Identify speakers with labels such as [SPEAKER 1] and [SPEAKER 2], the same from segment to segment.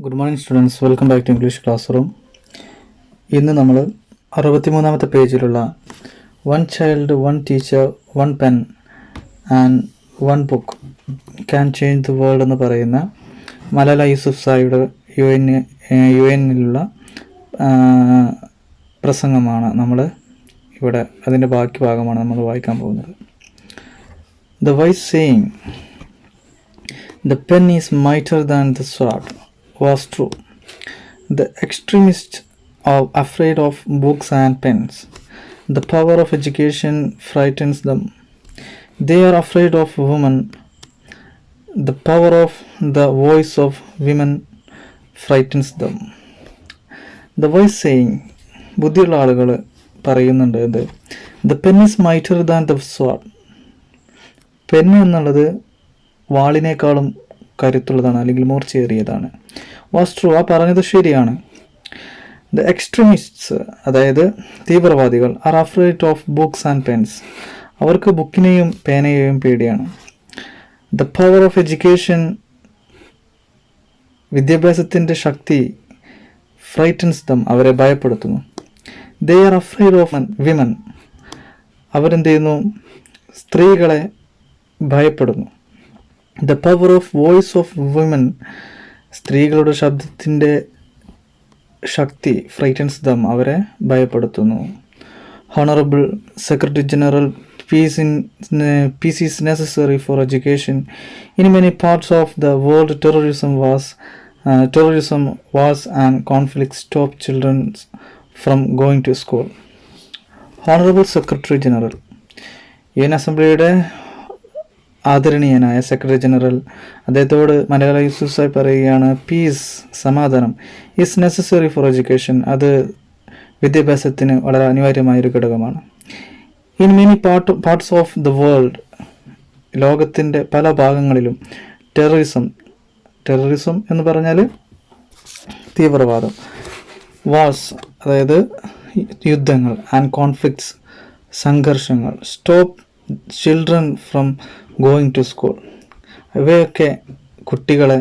[SPEAKER 1] Good morning students, welcome back to English class room. ഇന്ന് നമ്മൾ 63-ാമത്തെ പേജിലുള്ള one child, one teacher, one pen and one book can change the world എന്ന് പറയുന്ന Malala യൂസുഫ്സായിയുടെ U എന്നിലുള്ള പ്രസംഗമാണ് നമ്മൾ ഇവിടെ, അതിൻ്റെ ബാക്കി ഭാഗമാണ് നമ്മൾ വായിക്കാൻ പോകുന്നത്. The wise saying "The pen is mightier than the sword" was true. The extremists are afraid of books and pens. The power of education frightens them. They are afraid of women. The power of the voice of women frightens them. The voice saying, ബുദ്ധിയുള്ള ആളുകൾ പറയുന്നുണ്ട്, ഇത് "The pen is mightier than the sword." Pen എന്നുള്ളത് വാളിനേക്കാളും കരുത്തുള്ളതാണ്, അല്ലെങ്കിൽ മൂർച്ചയേറിയതാണ്. Was true, ആ പറഞ്ഞത് ശരിയാണ്. The extremists, അതായത് തീവ്രവാദികൾ, are afraid of books and pens, അവർക്ക് ബുക്കിനെയും പേനയെയും പേടിയാണ്. ദ പവർ ഓഫ് എഡ്യൂക്കേഷൻ, വിദ്യാഭ്യാസത്തിൻ്റെ ശക്തി, ഫ്രൈറ്റൻസ് ദം, അവരെ ഭയപ്പെടുത്തുന്നു. They are afraid of women, അവരെന്ത് ചെയ്യുന്നു, സ്ത്രീകളെ ഭയപ്പെടുന്നു. The power of voice of women, സ്ത്രീകളുടെ ശബ്ദത്തിൻ്റെ ശക്തി, ഫ്രൈറ്റൻസ് ദം, അവരെ ഭയപ്പെടുത്തുന്നു. Honourable secretary general, peace is necessary for education. In many parts of the world, terrorism wars and conflicts stop children from going to school. Honourable secretary general, U N അസംബ്ലിയുടെ ആദരണീയനായ secretary general, അദ്ദേഹത്തോട് മലാല യൂസുഫ്സായി പറയുകയാണ്, piece, സമാധാനം, is necessary for education, അത് വിദ്യാഭ്യാസത്തിന് വളരെ അനിവാര്യമായൊരു ഘടകമാണ്. In many parts of the world, ലോകത്തിൻ്റെ പല ഭാഗങ്ങളിലും, ടെററിസം എന്ന് പറഞ്ഞാൽ തീവ്രവാദം, വാർസ്, അതായത് യുദ്ധങ്ങൾ, ആൻഡ് കോൺഫ്ലിക്ട്സ്, സംഘർഷങ്ങൾ, stop children from going to school, ഇവയൊക്കെ കുട്ടികളെ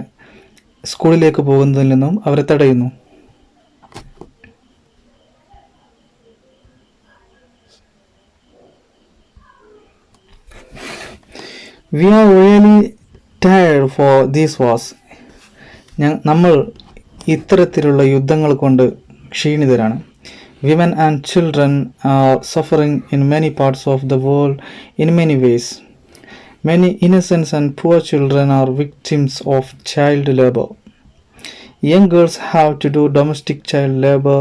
[SPEAKER 1] സ്കൂളിലേക്ക് പോകുന്നതിൽ നിന്നും അവരെ തടയുന്നു. We are really tired for these wars, നമ്മൾ ഇത്തരത്തിലുള്ള യുദ്ധങ്ങൾ കൊണ്ട് ക്ഷീണിതരാണ്. Women and children are suffering in many parts of the world in many ways. Many innocent and poor children are victims of child labor. Young girls have to do domestic child labor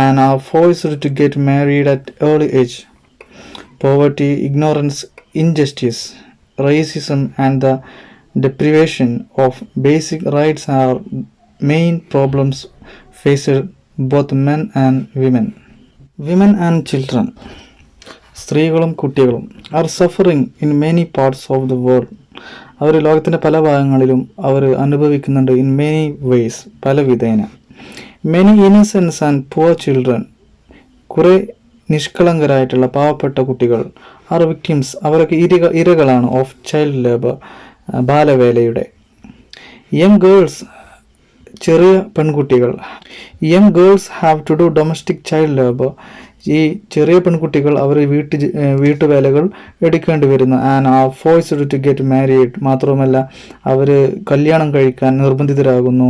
[SPEAKER 1] and are forced to get married at early age. Poverty, ignorance, injustice, racism, and the deprivation of basic rights are main problems faced both men and women. Women and children, സ്ത്രീകളും കുട്ടികളും, are suffering in many parts of the world, അവർ ലോകത്തിൻ്റെ പല ഭാഗങ്ങളിലും അവർ അനുഭവിക്കുന്നുണ്ട്. In many ways, പല വിധേന. Many innocents and poor children, കുറേ നിഷ്കളങ്കരായിട്ടുള്ള പാവപ്പെട്ട കുട്ടികൾ, ആർ വിക്ടിംസ്, അവരൊക്കെ ഇരകളാണ്, ഓഫ് ചൈൽഡ് ലേബർ, ബാലവേലയുടെ. യങ് ഗേൾസ്, ചെറിയ പെൺകുട്ടികൾ, young girls have to do domestic child labour, ഈ ചെറിയ പെൺകുട്ടികൾ അവർ വീട്ടുവേലകൾ എടുക്കേണ്ടി വരുന്നു. And are forced to get married, മാത്രവുമല്ല അവർ കല്യാണം കഴിക്കാൻ നിർബന്ധിതരാകുന്നു.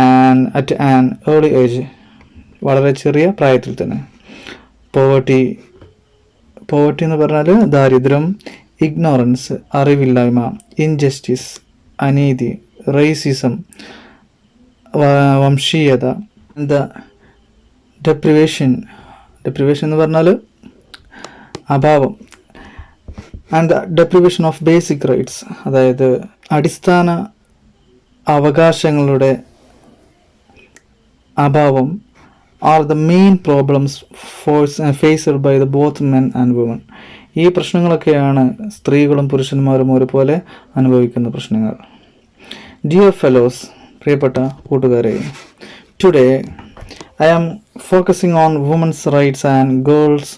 [SPEAKER 1] And at an early age, വളരെ ചെറിയ പ്രായത്തിൽ തന്നെ. പോവർട്ടി എന്ന് പറഞ്ഞാൽ ദാരിദ്ര്യം, ഇഗ്നോറൻസ്, അറിവില്ലായ്മ, ഇൻജസ്റ്റിസ്, അനീതി, റേസിസം, വംശീയത, ദ ഡെപ്രിവേഷൻ എന്ന് പറഞ്ഞാൽ അഭാവം, and the deprivation of basic rights, അതായത് അടിസ്ഥാന അവകാശങ്ങളുടെ അഭാവം, are the main problems faced by the both men and women. ഈ പ്രശ്നങ്ങളൊക്കെയാണ് സ്ത്രീകളും പുരുഷന്മാരും ഒരുപോലെ അനുഭവിക്കുന്ന പ്രശ്നങ്ങൾ. ഡിയർ ഫെലോസ്, പ്രിയപ്പെട്ട കൂട്ടുകാരെ, today I am focusing on women's rights and girls'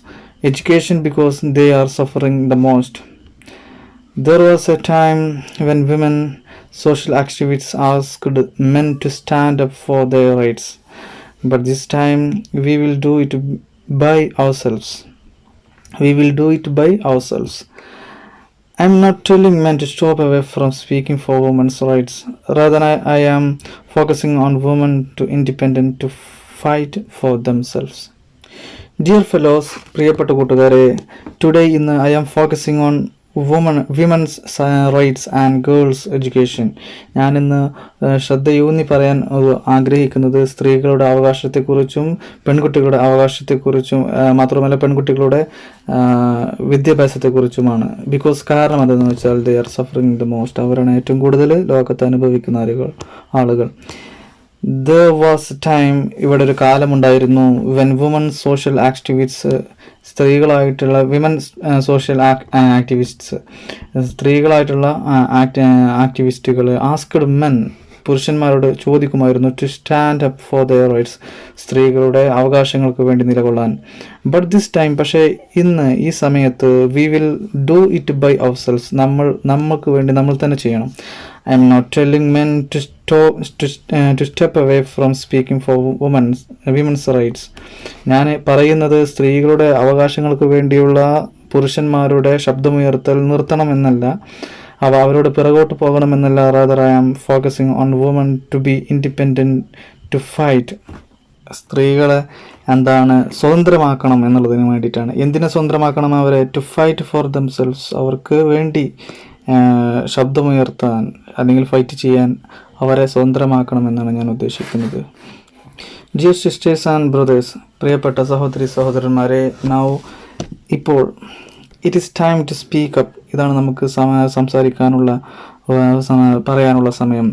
[SPEAKER 1] education because they are suffering the most. There was a time when women social activists asked men to stand up for their rights. But this time we will do it by ourselves. We will do it by ourselves. I'm not telling men to stop away from speaking for women's rights. Rather, I am focusing on women to independent to fight for themselves. Dear fellows, പ്രിയപ്പെട്ട കൂട്ടുകാരെ, today ഇന്ന് I am focusing on women's rights and girls education. ഞാനിന്ന് ശ്രദ്ധയൂന്നി പറയാൻ ആഗ്രഹിക്കുന്നത് സ്ത്രീകളുടെ അവകാശത്തെക്കുറിച്ചും പെൺകുട്ടികളുടെ അവകാശത്തെക്കുറിച്ചും മാത്രമല്ല പെൺകുട്ടികളുടെ വിദ്യാഭ്യാസത്തെക്കുറിച്ചുമാണ്. കാരണം എന്തെന്ന് വെച്ചാൽ they are suffering the most. അവരാണ് ഏറ്റവും കൂടുതൽ ലോകത്ത് അനുഭവിക്കുന്ന ആളുകൾ. There was a time, ഇവിടെ ഒരു കാലമുണ്ടായിരുന്നു, when women social activists, സ്ത്രീകളായിട്ടുള്ള വിമൻ സോഷ്യൽ ആക്ടിവിസ്റ്റ്സ്, സ്ത്രീകളായിട്ടുള്ള ആക്ടിവിസ്റ്റുകൾ ആസ്ക്ഡ് മെൻ, പുരുഷന്മാരോട് ചോദിക്കുമായിരുന്നു, to stand up for their rights, സ്ത്രീകളുടെ അവകാശങ്ങൾക്ക് വേണ്ടി നിലകൊള്ളാൻ. ബട്ട് ദിസ് ടൈം, പക്ഷേ ഇന്ന് ഈ സമയത്ത്, we will do it by ourselves, നമ്മൾക്ക് വേണ്ടി നമ്മൾ തന്നെ ചെയ്യണം. I am not telling men to step away from speaking for women's rights. ഞാൻ പറയുന്നത് സ്ത്രീകളുടെ അവകാശങ്ങൾക്ക് വേണ്ടിയുള്ള പുരുഷന്മാരുടെ ശബ്ദമുയർത്തൽ നിർത്തണമെന്നല്ല, അവരോട് പിറകോട്ട് പോകണമെന്നല്ല. rather I am focusing on women to be independent to fight. സ്ത്രീകളെ സ്വതന്ത്രമാക്കണം എന്നുള്ളതിന് വേണ്ടിയിട്ടാണ്. എന്തിനെ സ്വതന്ത്രമാക്കണം അവരെ? to fight for themselves, അവർക്ക് വേണ്ടി ശബ്ദമുയർത്താൻ അല്ലെങ്കിൽ ഫൈറ്റ് ചെയ്യാൻ അവരെ സ്വതന്ത്രമാക്കണമെന്നാണ് ഞാൻ ഉദ്ദേശിക്കുന്നത്. ഡിയർ സിസ്റ്റേഴ്സ് ആൻഡ് ബ്രദേഴ്സ്, പ്രിയപ്പെട്ട സഹോദരന്മാരെ, ഇപ്പോൾ it is time to speak up. ഇതാണ് നമുക്ക് സംസാരിക്കാനുള്ള പറയാനുള്ള സമയം.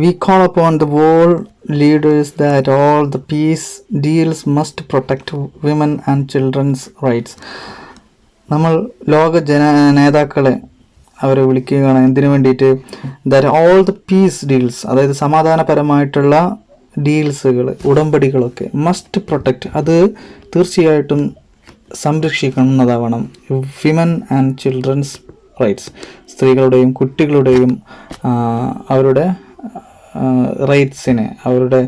[SPEAKER 1] We call upon the world leaders that all the peace deals must protect women and children's rights. നമ്മൾ ലോക നേതാക്കളെ അവരെ വിളിക്കുകയാണ്. എന്തിനു വേണ്ടിയിട്ട്? That all the peace deals, അതായത് സമാധാനപരമായിട്ടുള്ള ഡീൽസുകൾ, ഉടമ്പടികളൊക്കെ മസ്റ്റ് പ്രൊട്ടക്റ്റ്, അത് തീർച്ചയായിട്ടും സംരക്ഷിക്കുന്നതാവണം. വിമൻ ആൻഡ് ചിൽഡ്രൻസ് റൈറ്റ്സ്, സ്ത്രീകളുടെയും കുട്ടികളുടെയും അവരുടെ റൈറ്റ്സിനെ, അവരുടെ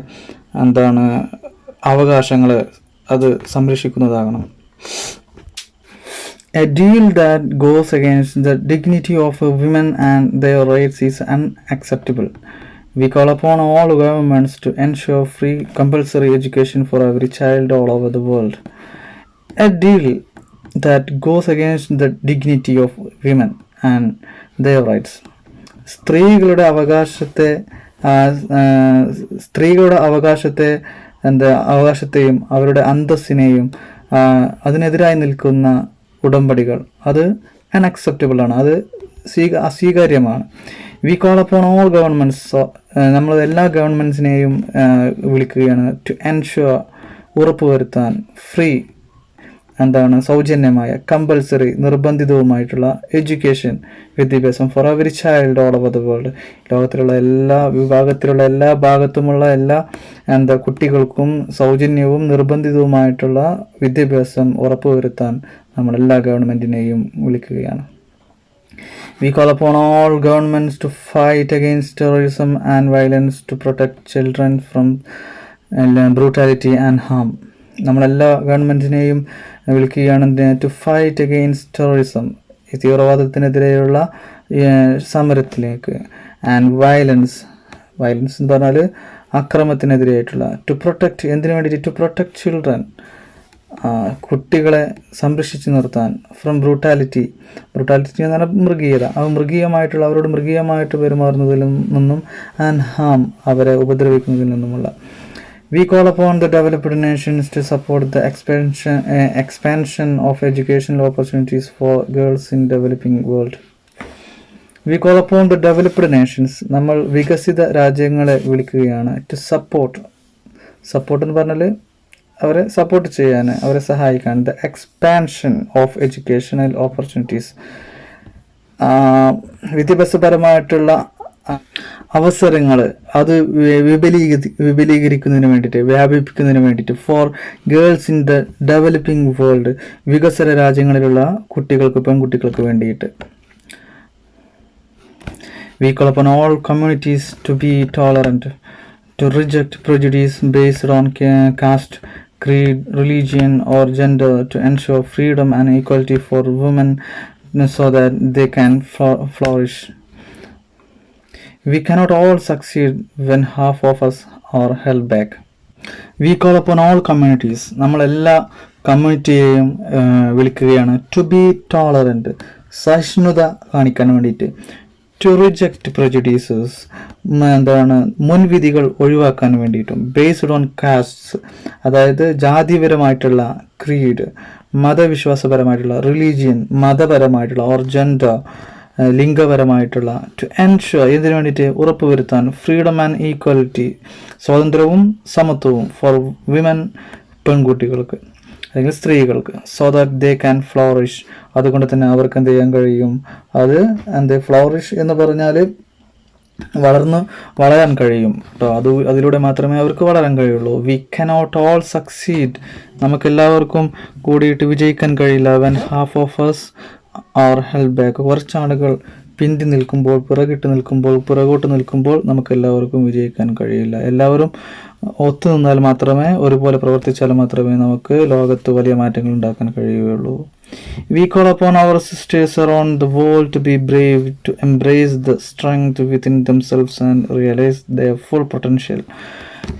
[SPEAKER 1] അവകാശങ്ങൾ അത് സംരക്ഷിക്കുന്നതാകണം. A deal that goes against the dignity of women and their rights is unacceptable. We call upon all governments to ensure free compulsory education for every child all over the world. A deal that goes against the dignity of women and their rights. സ്ത്രീകളുടെ അവകാശത്തെയും അവരുടെ അന്തസ്സിനെയും അതിനെതിരായി നിൽക്കുന്ന ഉടമ്പടികൾ, അത് unacceptable ആണ്, അത് അസ്വീകാര്യമാണ്. We call upon all governments, നമ്മൾ എല്ലാ ഗവൺമെൻറ്റ്സിനെയും വിളിക്കുകയാണ് ടു എൻഷുർ, ഉറപ്പുവരുത്താൻ, ഫ്രീ സൗജന്യമായ, കമ്പൽസറി നിർബന്ധിതവുമായിട്ടുള്ള എഡ്യൂക്കേഷൻ, വിദ്യാഭ്യാസം for every child all over the world, ലോകത്തിലുള്ള എല്ലാ വിഭാഗത്തിലുള്ള എല്ലാ ഭാഗത്തുമുള്ള എല്ലാ കുട്ടികൾക്കും സൗജന്യവും നിർബന്ധിതവുമായിട്ടുള്ള വിദ്യാഭ്യാസം ഉറപ്പുവരുത്താൻ നമ്മളെല്ലാ ഗവൺമെൻറ്റിനെയും വിളിക്കുകയാണ്. We call upon all governments to fight against terrorism and violence, to protect children from brutality and harm. നമ്മളെല്ലാ ഗവൺമെൻറ്റിനെയും വിളിക്കുകയാണ് ടു ഫൈറ്റ് അഗെയിൻസ്റ്റ് ടെററിസം, തീവ്രവാദത്തിനെതിരെയുള്ള സമരത്തിലേക്ക്, ആൻഡ് വയലൻസ് എന്ന് പറഞ്ഞാൽ അക്രമത്തിനെതിരെയായിട്ടുള്ള, ടു പ്രൊട്ടക്റ്റ്, എന്തിനു വേണ്ടിയിട്ട്? ടു പ്രൊട്ടക്റ്റ് ചിൽഡ്രൻ, കുട്ടികളെ സംരക്ഷിച്ച് നിർത്താൻ, ഫ്രം ബ്രൂട്ടാലിറ്റി എന്ന് പറഞ്ഞാൽ മൃഗീയത, മൃഗീയമായിട്ടുള്ള, അവരോട് മൃഗീയമായിട്ട് പെരുമാറുന്നതിൽ നിന്നും, ആൻഡ് ഹാം, അവരെ ഉപദ്രവിക്കുന്നതിൽ നിന്നുമുള്ള. We call upon the developed nations to support the expansion of educational opportunities for girls in developing world. We call upon the developed nations, നമ്മൾ വികസിത രാജ്യങ്ങളെ വിളിക്കുകയാണ് to support എന്ന് പറഞ്ഞാൽ അവരെ സപ്പോർട്ട് ചെയ്യാൻ, അവരെ സഹായിക്കാൻ, the expansion of educational opportunities, വിദ്യാഭ്യാസപരമായിട്ടുള്ള അവസരങ്ങൾ അത് വിപുലീകരിക്കുന്നതിന് വേണ്ടിയിട്ട്, വ്യാപിപ്പിക്കുന്നതിന് വേണ്ടിയിട്ട്, for girls in the developing world, വികസന രാജ്യങ്ങളിലുള്ള കുട്ടികൾക്ക്, പെൺകുട്ടികൾക്ക് വേണ്ടിയിട്ട്. We call upon all communities to be tolerant, to reject prejudice based on caste, creed, religion, or gender, to ensure freedom and equality for women so that they can flourish. We cannot all succeed when half of us are held back. We call upon all communities. നമ്മളെല്ലാ കമ്മ്യൂണിറ്റിയെയും വിളിക്കുകയാണ് to B tolerant, സഹിഷ്ണുത കാണിക്കാൻ വേണ്ടിയിട്ട്. To reject പ്രെജുഡീസസ്, മുൻവിധികൾ ഒഴിവാക്കാൻ വേണ്ടിയിട്ടും. Based on castes, അതായത് ജാതിപരമായിട്ടുള്ള, creed മതവിശ്വാസപരമായിട്ടുള്ള, religion മതപരമായിട്ടുള്ള, or gender ലിംഗപരമായിട്ടുള്ള. To ensure, ഇതിനു വേണ്ടിയിട്ട് ഉറപ്പുവരുത്താൻ, ഫ്രീഡം ആൻഡ് ഈക്വാലിറ്റി, സ്വാതന്ത്ര്യവും സമത്വവും ഫോർ വിമൻ, പെൺകുട്ടികൾക്ക് അല്ലെങ്കിൽ സ്ത്രീകൾക്ക്. So that they can flourish, അതുകൊണ്ട് തന്നെ അവർക്ക് എന്ത് ചെയ്യാൻ കഴിയും, അത് ഫ്ലോറിഷ് എന്ന് പറഞ്ഞാൽ വളരാൻ കഴിയും കേട്ടോ. അതിലൂടെ മാത്രമേ അവർക്ക് വളരാൻ കഴിയുള്ളൂ. വി കനോട്ട് ഓൾ സക്സീഡ്, നമുക്കെല്ലാവർക്കും കൂടിയിട്ട് വിജയിക്കാൻ കഴിയില്ല. When half of us are held back, കുറച്ചാളുകൾ പിന്തി നിൽക്കുമ്പോൾ, പുറകോട്ട് നിൽക്കുമ്പോൾ നമുക്കെല്ലാവർക്കും വിജയിക്കാൻ കഴിയില്ല. എല്ലാവരും ഒത്തുനിന്നാൽ മാത്രമേ, ഒരുപോലെ പ്രവർത്തിച്ചാൽ മാത്രമേ നമുക്ക് ലോകത്ത് വലിയ മാറ്റങ്ങൾ ഉണ്ടാക്കാൻ കഴിയുകയുള്ളൂ. We call upon our sisters around the world to be brave, to embrace the strength within themselves and realize their full potential.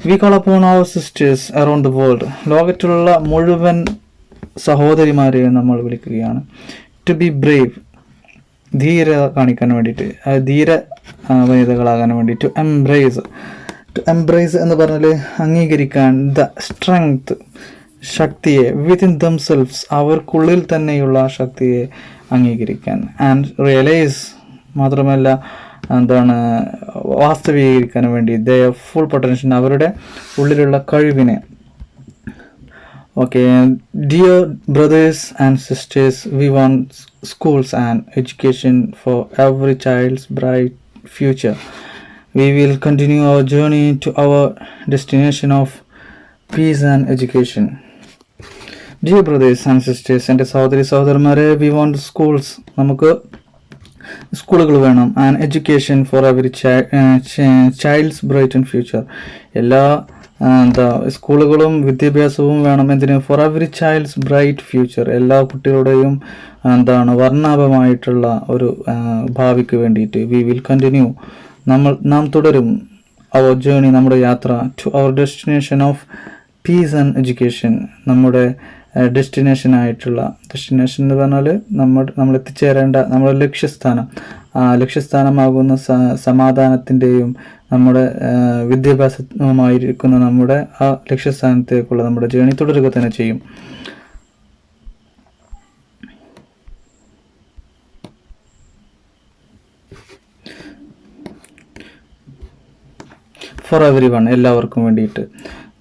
[SPEAKER 1] We call upon our sisters around the world, ലോകത്തിലുള്ള മുഴുവൻ സഹോദരിമാരെയും നമ്മൾ വിളിക്കുകയാണ്. To be brave, ധീര കാണിക്കാൻ വേണ്ടിയിട്ട്, ധീര വനിതകളാകാൻ വേണ്ടി. To embrace എന്ന് പറഞ്ഞാൽ അംഗീകരിക്കാൻ. ദ സ്ട്രെങ്ത്, ശക്തിയെ. വിത്തിൻ ദംസെൽഫ്സ്, അവർക്കുള്ളിൽ തന്നെയുള്ള ശക്തിയെ അംഗീകരിക്കാൻ. ആൻഡ് റിയലൈസ്, മാത്രമല്ല വാസ്തവീകരിക്കാൻ വേണ്ടി. ദയർ ഫുൾ പൊട്ടൻഷ്യൽ, അവരുടെ ഉള്ളിലുള്ള കഴിവിനെ. Okay, dear brothers and sisters, we want schools and education for every child's bright future. We will continue our journey to our destination of peace and education. Dear brothers and sisters, എൻ്റെ സഹോദരന്മാരെ, we want schools, നമുക്ക് സ്കൂളുകൾ വേണം. And education for every child's bright and future, എല്ലാ സ്കൂളുകളും വിദ്യാഭ്യാസവും വേണം. എന്തിന്? For every child's bright future, എല്ലാ കുട്ടികളുടെയും വർണ്ണാഭമായിട്ടുള്ള ഒരു ഭാവിക്ക് വേണ്ടിയിട്ട്. വി വിൽ കണ്ടിന്യൂ, നാം തുടരും അവർ ജേണി, നമ്മുടെ യാത്ര, to our destination of peace and education, നമ്മുടെ ഡെസ്റ്റിനേഷൻ എന്ന് പറഞ്ഞാൽ നമ്മൾ എത്തിച്ചേരേണ്ട നമ്മുടെ ലക്ഷ്യസ്ഥാനം, ലക്ഷ്യസ്ഥാനമാകുന്ന സമാധാനത്തിൻ്റെയും നമ്മുടെ വിദ്യാഭ്യാസമായിരിക്കുന്ന നമ്മുടെ ആ ലക്ഷ്യസ്ഥാനത്തേക്കുള്ള നമ്മുടെ ജേണി തുടരുക തന്നെ ചെയ്യും. ഫോർ എവരി വൺ, എല്ലാവർക്കും വേണ്ടിയിട്ട്.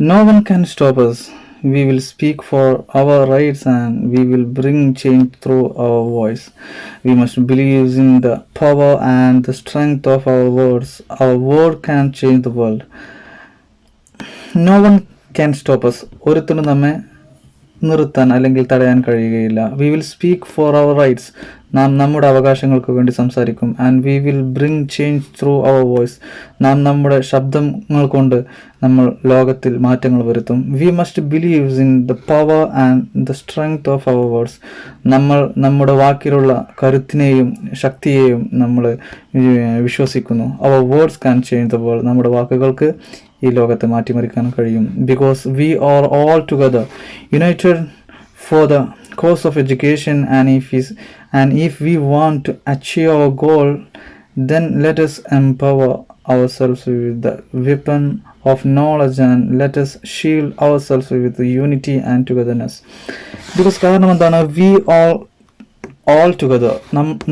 [SPEAKER 1] No one can stop us. We will speak for our rights and we will bring change through our voice. We must believe in the power and the strength of our words. Our word can change the world. No one can stop us. ഒരുത്തനും നമ്മെ നിർത്താൻ അല്ലെങ്കിൽ തടയാൻ കഴിയുകയില്ല. We will speak for our rights, നാം നമ്മുടെ അവകാശങ്ങൾക്ക് വേണ്ടി സംസാരിക്കും. And we will bring change through our voice, നാം നമ്മുടെ ശബ്ദങ്ങൾ കൊണ്ട് നമ്മൾ ലോകത്തിൽ മാറ്റങ്ങൾ വരുത്തും. We must believes in the power and the strength of our words, നമ്മൾ നമ്മുടെ വാക്കിലുള്ള കരുത്തിനെയും ശക്തിയെയും നമ്മൾ വിശ്വസിക്കുന്നു. Our words can change the world, നമ്മുടെ വാക്കുകൾക്ക് ഈ ലോകത്തെ മാറ്റിമറിക്കാൻ കഴിയും. Because we are all together united for the cause of education, and if we want to achieve our goal, then let us empower ourselves with the weapon of knowledge and let us shield ourselves with the unity and togetherness. Because കാരണം എന്താണ്? we all together,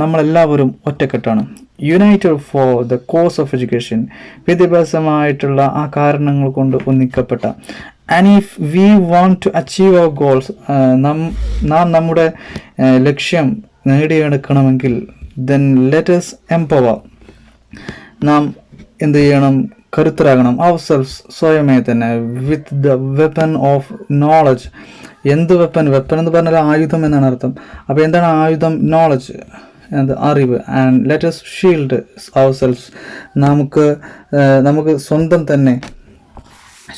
[SPEAKER 1] നമ്മളെല്ലാവരും ഒറ്റക്കെട്ടാണ്. United for the cause of education, വിദ്യാഭ്യാസമായിട്ടുള്ള ആ കാരണങ്ങൾ കൊണ്ട് ഒന്നിക്കപ്പെട്ട. And if we want to achieve our goals, നാം നമ്മുടെ ലക്ഷ്യം നേടിയെടുക്കണമെങ്കിൽ ദെൻ ലെറ്റ് us empower, നാം എന്ത് ചെയ്യണം? കരുത്തരാകണം. അവർ സെൽഫ്, സ്വയമേ തന്നെ, with the weapon of knowledge. എന്ത് വെപ്പൺ എന്ന് പറഞ്ഞാൽ ആയുധം എന്നാണ് അർത്ഥം. അപ്പോൾ എന്താണ് ആയുധം? നോളജ്. അറിവ്. And let us shield ourselves. നമുക്ക് സ്വന്തം തന്നെ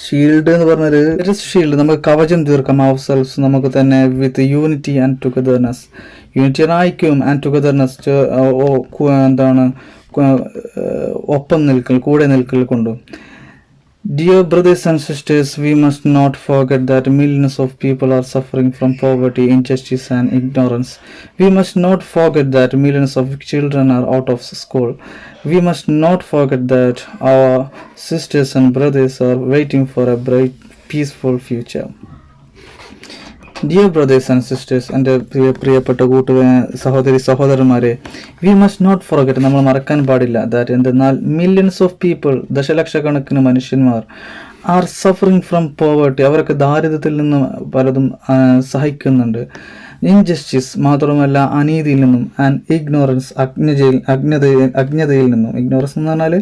[SPEAKER 1] ഷീൽഡ് എന്ന് പറഞ്ഞൊരു ഷീൽഡ് നമുക്ക് കവചം തീർക്കാം ourselves നമുക്ക് തന്നെ വിത്ത് യൂണിറ്റി ആൻഡ് ടുഗദർനെസ്. യൂണിറ്റി ഐക്യവും ആൻഡ് ടുഗദർനെസ് ഒപ്പം നിൽക്കൽ, കൂടെ നിൽക്കൽ കൊണ്ടും. Dear brothers and sisters, we must not forget that millions of people are suffering from poverty, injustice and ignorance. We must not forget that millions of children are out of school. We must not forget that our sisters and brothers are waiting for a bright, peaceful future. Dear brothers and sisters, എൻ്റെ പ്രിയപ്പെട്ട സഹോദരി സഹോദരന്മാരെ, V must not forget, നമ്മൾ മറക്കാൻ പാടില്ല, that എന്തെന്നാൽ millions of people, ദശലക്ഷക്കണക്കിന് മനുഷ്യന്മാർ, ആർ സഫറിങ് ഫ്രം പോവർട്ടി, അവരൊക്കെ ദാരിദ്ര്യത്തിൽ നിന്ന് പലതും സഹിക്കുന്നുണ്ട്. ഇൻജസ്റ്റിസ് മാത്രമല്ല, അനീതിയിൽ നിന്നും. ആൻഡ് ഇഗ്നോറൻസ്, അജ്ഞതയിൽ നിന്നും. ഇഗ്നോറൻസ് എന്ന് പറഞ്ഞാൽ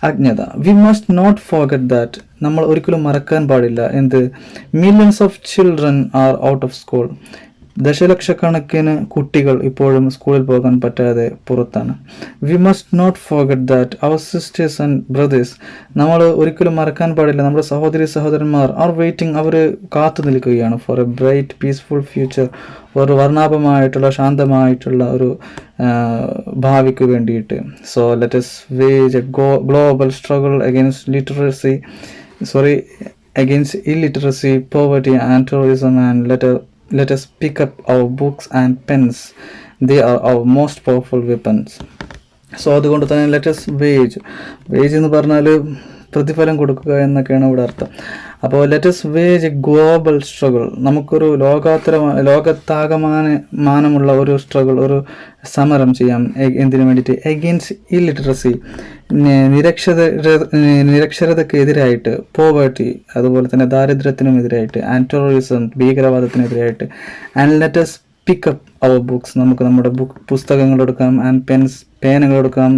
[SPEAKER 1] അജ്ഞത. We must not forget that, നമ്മൾ ഒരിക്കലും മറക്കാൻ പാടില്ല എന്ത്, millions of children are out of school, ദശലക്ഷക്കണക്കിന് കുട്ടികൾ ഇപ്പോഴും സ്കൂളിൽ പോകാൻ പറ്റാതെ പുറത്താണ്. We must not forget that our sisters and brothers, നമ്മൾ ഒരിക്കലും മറക്കാൻ പാടില്ല, നമ്മുടെ സഹോദരി സഹോദരന്മാർ ആർ വെയിറ്റിംഗ്, അവർ കാത്തു നിൽക്കുകയാണ് for a bright peaceful future, ഒരു വർണ്ണാഭമായിട്ടുള്ള ശാന്തമായിട്ടുള്ള ഒരു ഭാവിക്ക് വേണ്ടിയിട്ട്. So let us wage a global struggle against illiteracy, poverty and terrorism, and let us pick up our books and pens. They are our most powerful weapons. So അതുകൊണ്ട് തന്നെ let us wage എന്ന് പറഞ്ഞാൽ പ്രതിഫലം കൊടുക്കുക എന്നൊക്കെയാണ് ഇവിടെ അർത്ഥം. അപ്പോൾ let us wage a global struggle, നമുക്കൊരു ലോകത്താകമാനമുള്ള ഒരു സ്ട്രഗിൾ, ഒരു സമരം ചെയ്യാം. എന്തിനു വേണ്ടിയിട്ട്? എഗെയിൻസ്റ്റ് ഇല്ലിറ്ററസി, നിരക്ഷരതയ്ക്കെതിരായിട്ട്, പോവേർട്ടി അതുപോലെ തന്നെ ദാരിദ്ര്യത്തിനും എതിരായിട്ട്, ആൻഡ് ടെററിസം ഭീകരവാദത്തിനെതിരായിട്ട്. And let us pick up our books, നമുക്ക് നമ്മുടെ പുസ്തകങ്ങൾ എടുക്കാം. ആൻഡ് പെൻസ്, പേനകൾ എടുക്കാം.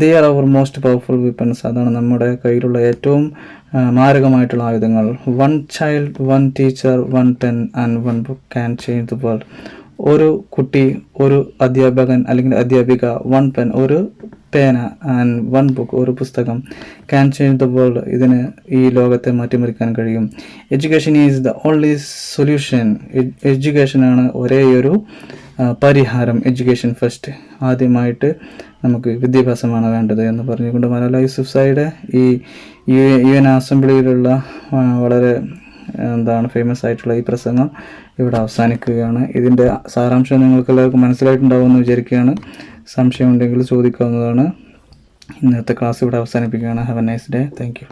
[SPEAKER 1] They are our most powerful weapons, അതാണ് നമ്മുടെ കയ്യിലുള്ള ഏറ്റവും മാരകമായിട്ടുള്ള ആയുധങ്ങൾ. One child, one teacher, one pen and one book can change the world. ഒരു കുട്ടി, ഒരു അധ്യാപകൻ അല്ലെങ്കിൽ അധ്യാപിക, വൺ പെൻ ഒരു പേന, ആൻഡ് വൺ ബുക്ക് ഒരു പുസ്തകം, ക്യാൻ ചേഞ്ച് ദ വേൾഡ്, ഇതിന് ഈ ലോകത്തെ മാറ്റിമറിക്കാൻ കഴിയും. Education is the only solution, എഡ്യൂക്കേഷനാണ് ഒരേയൊരു പരിഹാരം. എഡ്യൂക്കേഷൻ ഫസ്റ്റ്, ആദ്യമായിട്ട് നമുക്ക് വിദ്യാഭ്യാസമാണ് വേണ്ടത് എന്ന് പറഞ്ഞുകൊണ്ട് മലാല യൂസുഫ്സായിയുടെ ഈ UN അസംബ്ലിയിലുള്ള വളരെ ഫേമസ് ആയിട്ടുള്ള ഈ പ്രസംഗം ഇവിടെ അവസാനിക്കുകയാണ്. ഇതിൻ്റെ സാരാംശം നിങ്ങൾക്ക് എല്ലാവർക്കും മനസ്സിലായിട്ടുണ്ടാവുമെന്ന് വിചാരിക്കുകയാണ്. സംശയമുണ്ടെങ്കിൽ ചോദിക്കാവുന്നതാണ്. ഇന്നത്തെ ക്ലാസ് ഇവിടെ അവസാനിപ്പിക്കുകയാണ്. Have A nice day. Thank you.